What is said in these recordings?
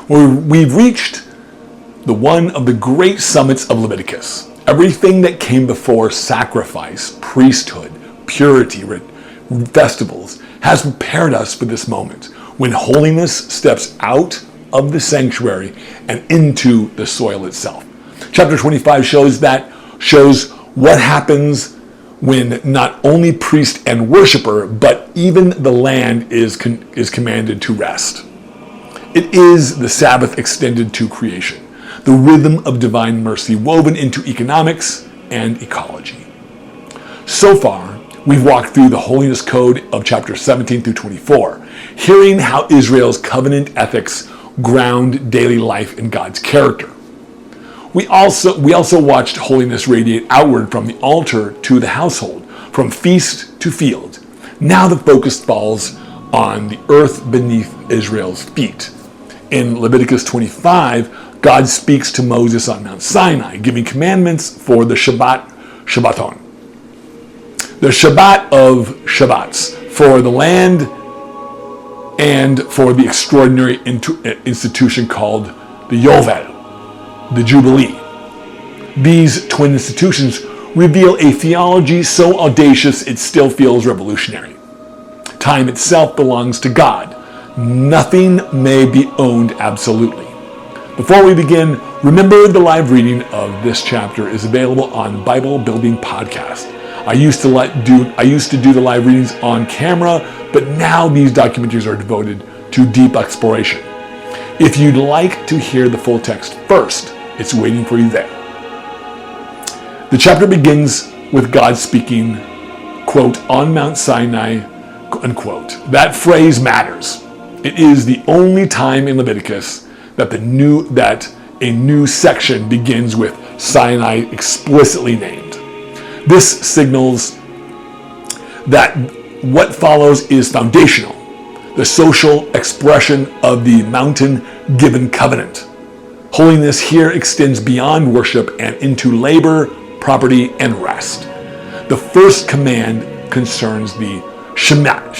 We've reached the one of the great summits of Leviticus. Everything that came before sacrifice, priesthood, purity, festivals, has prepared us for this moment when holiness steps out of the sanctuary and into the soil itself. Chapter 25 shows what happens when not only priest and worshiper, but even the land is commanded to rest. It is the Sabbath extended to creation, the rhythm of divine mercy woven into economics and ecology. So far, we've walked through the Holiness Code of chapters 17 through 24, hearing how Israel's covenant ethics ground daily life in God's character. We also watched holiness radiate outward from the altar to the household, from feast to field. Now the focus falls on the earth beneath Israel's feet. In Leviticus 25, God speaks to Moses on Mount Sinai, giving commandments for the Shabbaton, the Shabbat of Shabbats, for the land and for the extraordinary institution called the Yovel, the Jubilee. These twin institutions reveal a theology so audacious it still feels revolutionary. Time itself belongs to God. Nothing may be owned absolutely. Before we begin, remember the live reading of this chapter is available on Bible Building Podcast. I used to do the live readings on camera, but now these documentaries are devoted to deep exploration. If you'd like to hear the full text first, it's waiting for you there. The chapter begins with God speaking, quote, on Mount Sinai, unquote. That phrase matters. It is the only time in Leviticus that a new section begins with Sinai explicitly named. This signals that what follows is foundational, the social expression of the mountain-given covenant. Holiness here extends beyond worship and into labor, property, and rest. The first command concerns the Shmittah,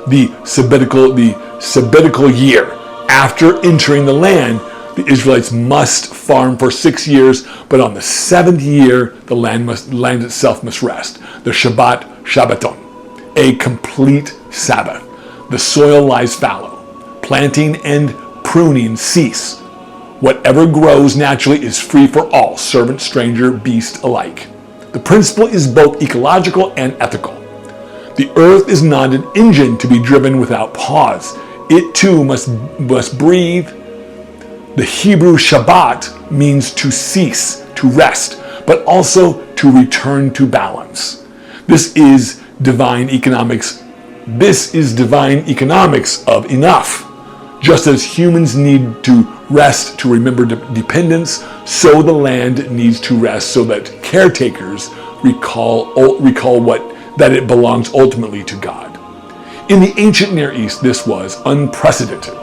the sabbatical year. After entering the land, the Israelites must farm for 6 years, but on the 7th year, the land itself must rest. The Shabbaton, a complete Sabbath. The soil lies fallow. Planting and pruning cease. Whatever grows naturally is free for all, servant, stranger, beast alike. The principle is both ecological and ethical. The earth is not an engine to be driven without pause. It too must breathe. The Hebrew Shabbat means to cease, to rest, but also to return to balance. This is divine economics. This is divine economics of enough. Just as humans need to rest to remember dependence, so the land needs to rest so that caretakers recall that it belongs ultimately to God. In the ancient Near East, this was unprecedented.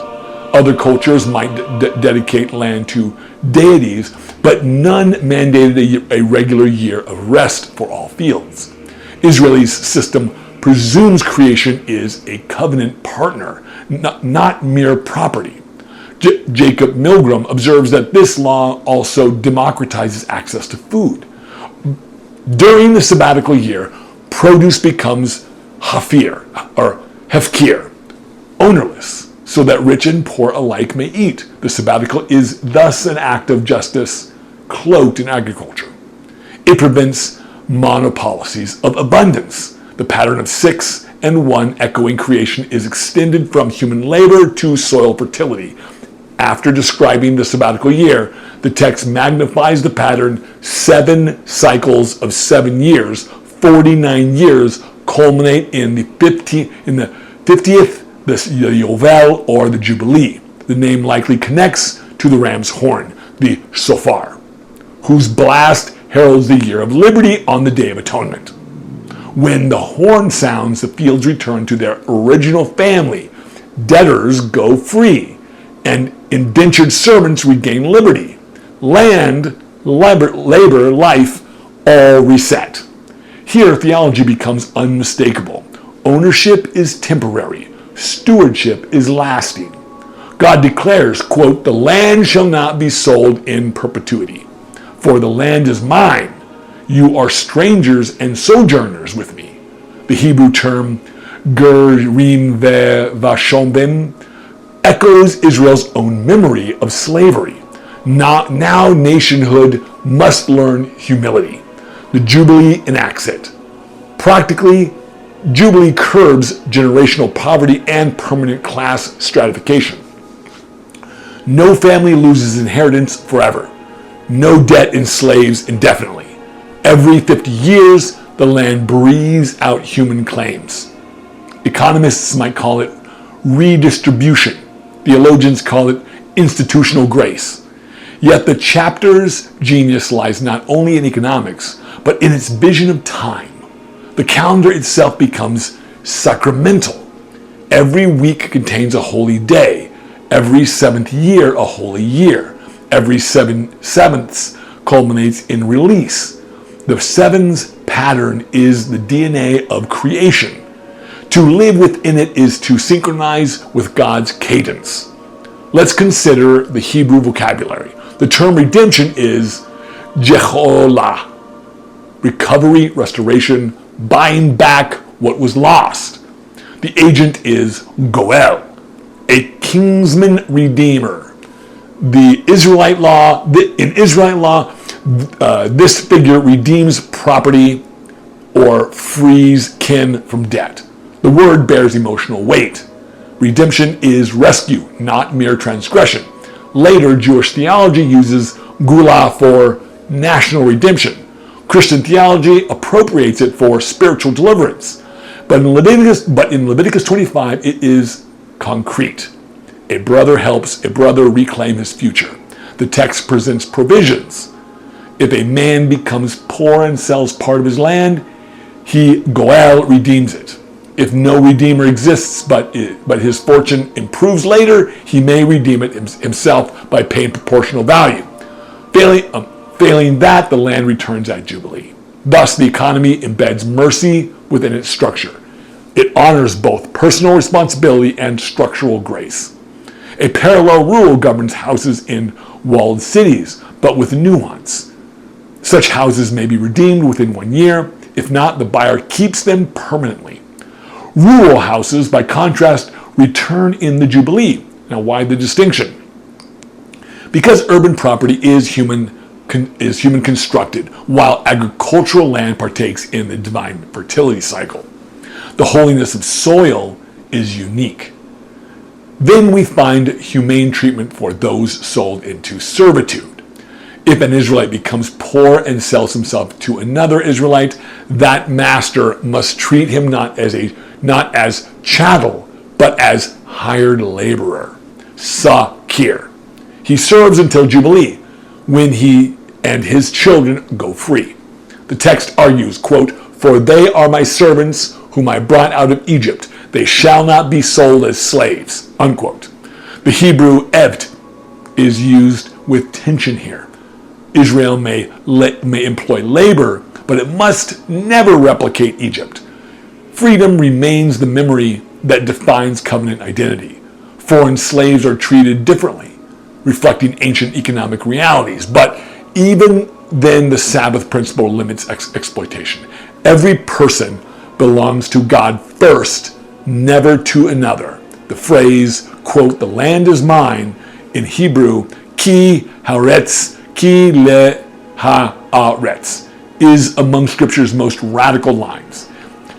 Other cultures might dedicate land to deities, but none mandated a regular year of rest for all fields. Israel's system presumes creation is a covenant partner, not mere property. Jacob Milgram observes that this law also democratizes access to food. During the sabbatical year, produce becomes hafir, or hefkir, ownerless, so that rich and poor alike may eat. The sabbatical is thus an act of justice cloaked in agriculture. It prevents monopolies of abundance. The pattern of 6 and 1 echoing creation is extended from human labor to soil fertility. After describing the sabbatical year, the text magnifies the pattern. 7 cycles of 7 years, 49 years, culminate in the 50th, the Yovel, or the Jubilee. The name likely connects to the ram's horn, the shofar, whose blast heralds the year of liberty on the Day of Atonement. When the horn sounds, the fields return to their original family. Debtors go free, and indentured servants regain liberty. Land, labor, life, all reset. Here, theology becomes unmistakable. Ownership is temporary. stewardship is lasting. God declares, quote, "The land shall not be sold in perpetuity, for the land is mine. You are strangers and sojourners with me." The Hebrew term gerim vashomim echoes Israel's own memory of slavery. Now nationhood must learn humility. The Jubilee enacts it. Practically, Jubilee curbs generational poverty and permanent class stratification. No family loses inheritance forever. No debt enslaves indefinitely. Every 50 years, the land breathes out human claims. Economists might call it redistribution. Theologians call it institutional grace. Yet the chapter's genius lies not only in economics, but in its vision of time. The calendar itself becomes sacramental. Every week contains a holy day. Every seventh year, a holy year. Every 7 sevenths culminates in release. The sevens pattern is the DNA of creation. To live within it is to synchronize with God's cadence. Let's consider the Hebrew vocabulary. The term redemption is jeholah, recovery, restoration, buying back what was lost. The agent is goel, a kinsman redeemer. In Israelite law, this figure redeems property or frees kin from debt. The word bears emotional weight. Redemption is rescue, not mere transgression. Later, Jewish theology uses gula for national redemption. Christian theology appropriates it for spiritual deliverance. But in Leviticus 25, it is concrete. A brother helps a brother reclaim his future. The text presents provisions. If a man becomes poor and sells part of his land, he, goel, redeems it. If no redeemer exists, but his fortune improves later, he may redeem it himself by paying proportional value. Failing that, the land returns at Jubilee. Thus, the economy embeds mercy within its structure. It honors both personal responsibility and structural grace. A parallel rule governs houses in walled cities, but with nuance. Such houses may be redeemed within 1 year. If not, the buyer keeps them permanently. Rural houses, by contrast, return in the Jubilee. Now, why the distinction? Because urban property is human constructed, while agricultural land partakes in the divine fertility cycle. The holiness of soil is unique. Then we find humane treatment for those sold into servitude. If an Israelite becomes poor and sells himself to another Israelite, that master must treat him not as chattel, but as hired laborer, sakir. He serves until Jubilee, when he and his children go free. The text argues, quote, "For they are my servants whom I brought out of Egypt. They shall not be sold as slaves," unquote. The Hebrew evt is used with tension here. Israel may employ labor, but it must never replicate Egypt. Freedom remains the memory that defines covenant identity. Foreign slaves are treated differently, reflecting ancient economic realities. But even then, the Sabbath principle limits exploitation. Every person belongs to God first, never to another. The phrase, quote, "the land is mine," in Hebrew, ki haaretz, ki le haaretz, is among Scripture's most radical lines.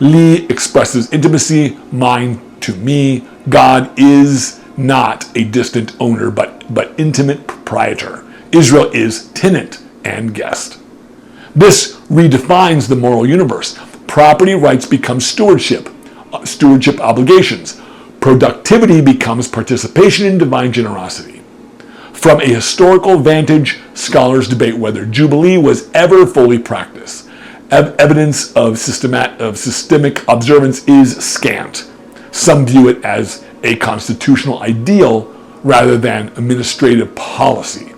Li expresses intimacy, mine to me. God is not a distant owner, but intimate proprietor. Israel is tenant and guest. This redefines the moral universe. Property rights become stewardship obligations. Productivity becomes participation in divine generosity. From a historical vantage, scholars debate whether Jubilee was ever fully practiced. Evidence of systemic observance is scant. Some view it as a constitutional ideal rather than administrative policy.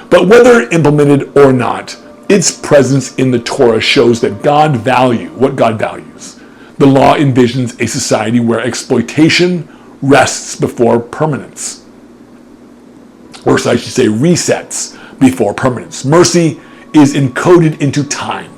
But whether implemented or not, its presence in the Torah shows that what God values. The law envisions a society where exploitation, rests before permanence. Or I should say resets before permanence. Mercy is encoded into time.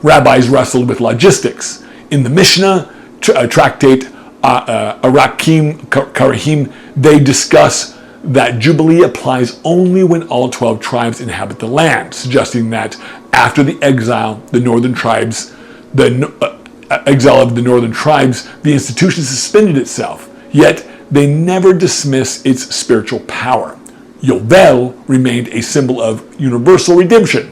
Rabbis wrestled with logistics. In the Mishnah, tractate Arakim Karahim, they discuss that Jubilee applies only when all 12 tribes inhabit the land, suggesting that after the exile, the northern tribes, exile of the northern tribes, the institution suspended itself, yet they never dismiss its spiritual power. Yovel remained a symbol of universal redemption.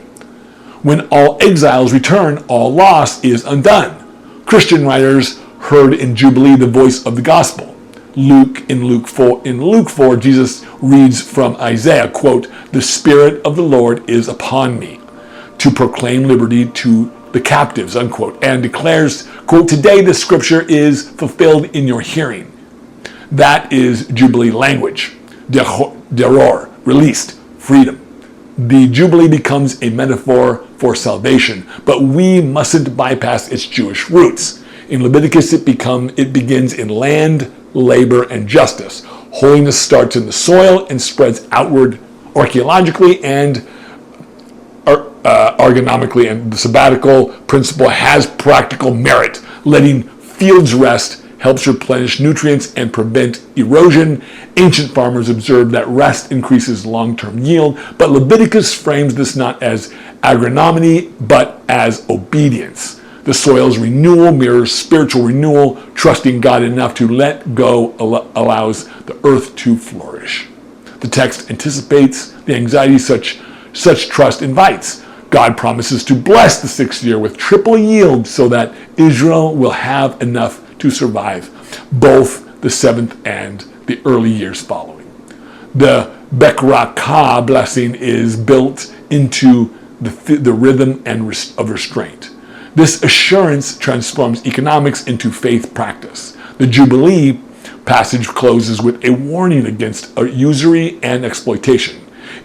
When all exiles return, all loss is undone. Christian writers heard in Jubilee the voice of the gospel. In Luke 4, Jesus reads from Isaiah, quote, "The Spirit of the Lord is upon me to proclaim liberty to the captives," unquote, and declares, quote, "Today this scripture is fulfilled in your hearing." That is Jubilee language. Deror, released, freedom. The Jubilee becomes a metaphor for salvation, but we mustn't bypass its Jewish roots. In Leviticus, it begins in land, labor, and justice. Holiness starts in the soil and spreads outward archaeologically and ergonomically, and the sabbatical principle has practical merit. Letting fields rest helps replenish nutrients and prevent erosion. Ancient farmers observed that rest increases long-term yield, but Leviticus frames this not as agronomy, but as obedience. The soil's renewal mirrors spiritual renewal. Trusting God enough to let go allows the earth to flourish. The text anticipates the anxiety such trust invites. God promises to bless the sixth year with triple yield so that Israel will have enough to survive both the seventh and the early years following. The Bekrakah blessing is built into the rhythm of restraint. This assurance transforms economics into faith practice. The Jubilee passage closes with a warning against usury and exploitation.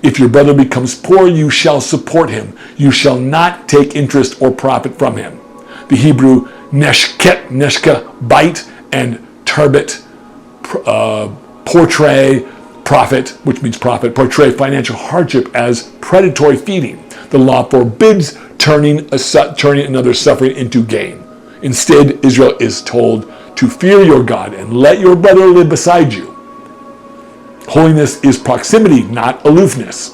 If your brother becomes poor, you shall support him. You shall not take interest or profit from him. The Hebrew neshka, bite, and turbit, portray profit, which means profit, portray financial hardship as predatory feeding. The law forbids turning another suffering into gain. Instead, Israel is told to fear your God and let your brother live beside you. Holiness is proximity, not aloofness.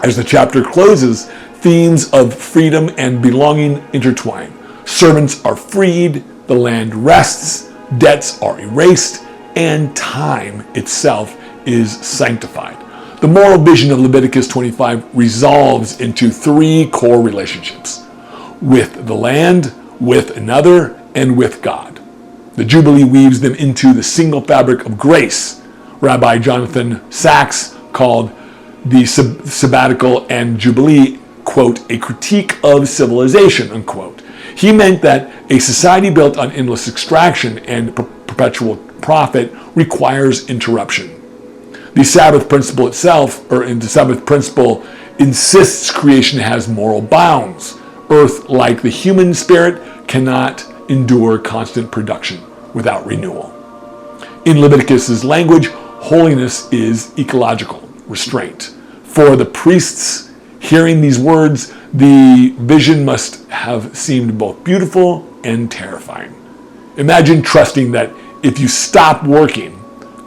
As the chapter closes, themes of freedom and belonging intertwine. Servants are freed, the land rests, debts are erased, and time itself is sanctified. The moral vision of Leviticus 25 resolves into three core relationships: with the land, with another, and with God. The Jubilee weaves them into the single fabric of grace. Rabbi Jonathan Sachs called the sabbatical and Jubilee, quote, a critique of civilization, unquote. He meant that a society built on endless extraction and perpetual profit requires interruption. The Sabbath principle insists creation has moral bounds. Earth, like the human spirit, cannot endure constant production without renewal. In Leviticus's language, holiness is ecological restraint. For the priests hearing these words, the vision must have seemed both beautiful and terrifying. Imagine trusting that if you stop working,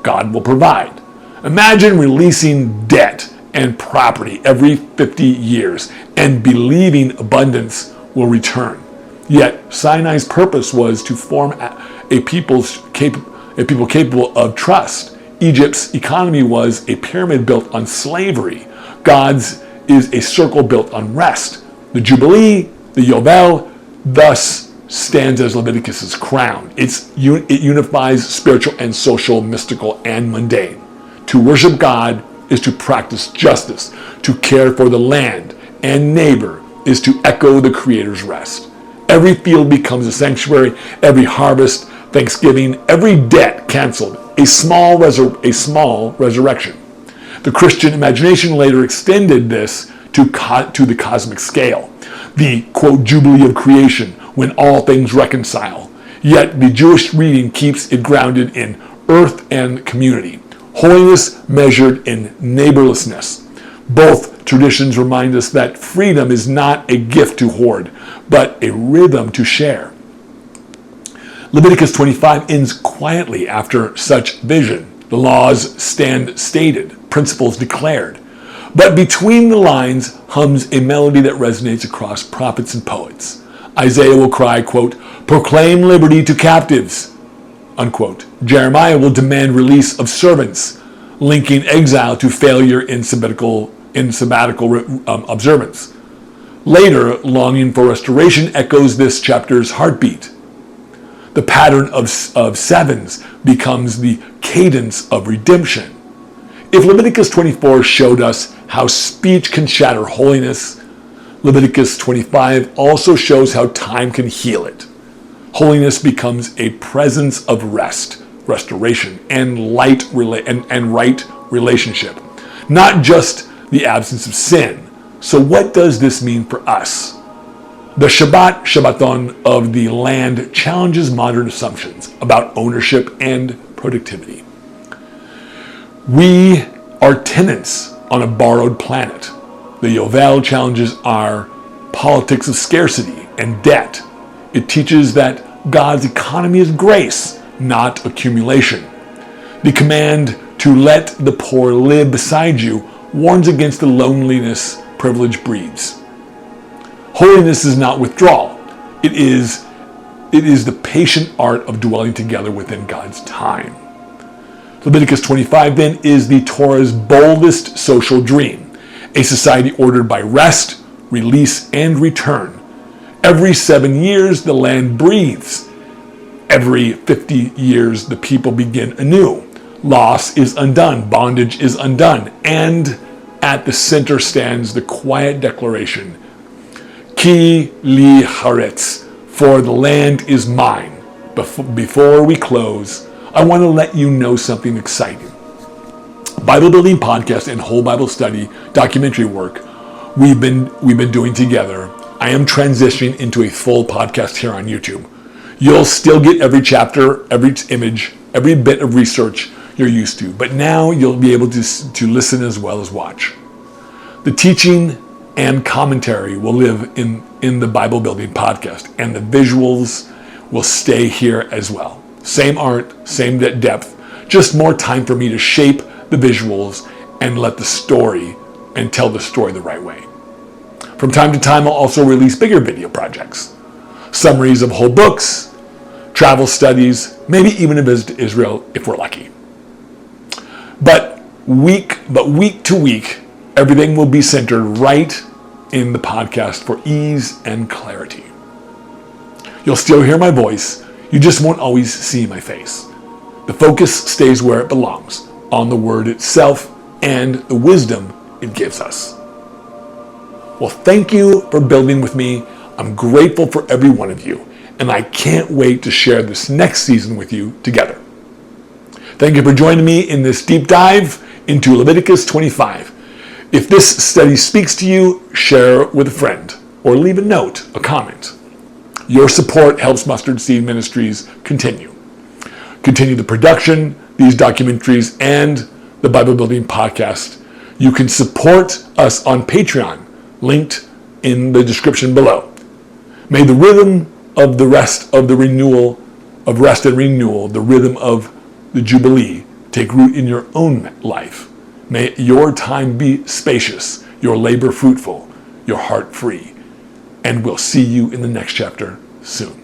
God will provide. Imagine releasing debt and property every 50 years and believing abundance will return. Yet Sinai's purpose was to form a people capable of trust. Egypt's economy was a pyramid built on slavery. God's is a circle built on rest. The Jubilee, the Yovel, thus stands as Leviticus's crown. It unifies spiritual and social, mystical and mundane. To worship God is to practice justice. To care for the land and neighbor is to echo the Creator's rest. Every field becomes a sanctuary, every harvest, thanksgiving, every debt canceled, a small resurrection. The Christian imagination later extended this to the cosmic scale. The, quote, Jubilee of creation, when all things reconcile. Yet the Jewish reading keeps it grounded in earth and community. Holiness measured in neighborlessness. Both traditions remind us that freedom is not a gift to hoard, but a rhythm to share. Leviticus 25 ends quietly after such vision. The laws stand stated, principles declared. But between the lines hums a melody that resonates across prophets and poets. Isaiah will cry, quote, "Proclaim liberty to captives," unquote. Jeremiah will demand release of servants, linking exile to failure in sabbatical observance. Later, longing for restoration echoes this chapter's heartbeat. The pattern of sevens becomes the cadence of redemption. If Leviticus 24 showed us how speech can shatter holiness, Leviticus 25 also shows how time can heal it. Holiness becomes a presence of rest, restoration, and right relationship, not just the absence of sin. So what does this mean for us? The Shabbaton of the land challenges modern assumptions about ownership and productivity. We are tenants on a borrowed planet. The Yovel challenges our politics of scarcity and debt. It teaches that God's economy is grace, not accumulation. The command to let the poor live beside you warns against the loneliness privilege breeds. Holiness is not withdrawal. It is the patient art of dwelling together within God's time. Leviticus 25 then is the Torah's boldest social dream, a society ordered by rest, release, and return. Every 7 years, the land breathes. Every 50 years, the people begin anew. Loss is undone, bondage is undone, and at the center stands the quiet declaration, Ki li haaretz, for the land is mine. Before we close, I want to let you know something exciting. Bible Building Podcast and Whole Bible Study documentary work we've been doing together. I am transitioning into a full podcast here on YouTube. You'll still get every chapter, every image, every bit of research you're used to, but now you'll be able to listen as well as watch. The teaching and commentary will live in the Bible Building Podcast, and the visuals will stay here as well. Same art, same depth, just more time for me to shape the visuals and let the story and tell the story the right way. From time to time, I'll also release bigger video projects, summaries of whole books, travel studies, maybe even a visit to Israel if we're lucky. But week to week, everything will be centered right in the podcast for ease and clarity. You'll still hear my voice, you just won't always see my face. The focus stays where it belongs, on the word itself and the wisdom it gives us. Well, thank you for building with me. I'm grateful for every one of you, and I can't wait to share this next season with you together. Thank you for joining me in this deep dive into Leviticus 25. If this study speaks to you, share it with a friend or leave a note, a comment. Your support helps Mustard Seed Ministries continue the production, these documentaries, and the Bible Building Podcast. You can support us on Patreon, linked in the description below. May the rhythm of the rest and renewal, the rhythm of the Jubilee, take root in your own life. May your time be spacious, your labor fruitful, your heart free. And we'll see you in the next chapter soon.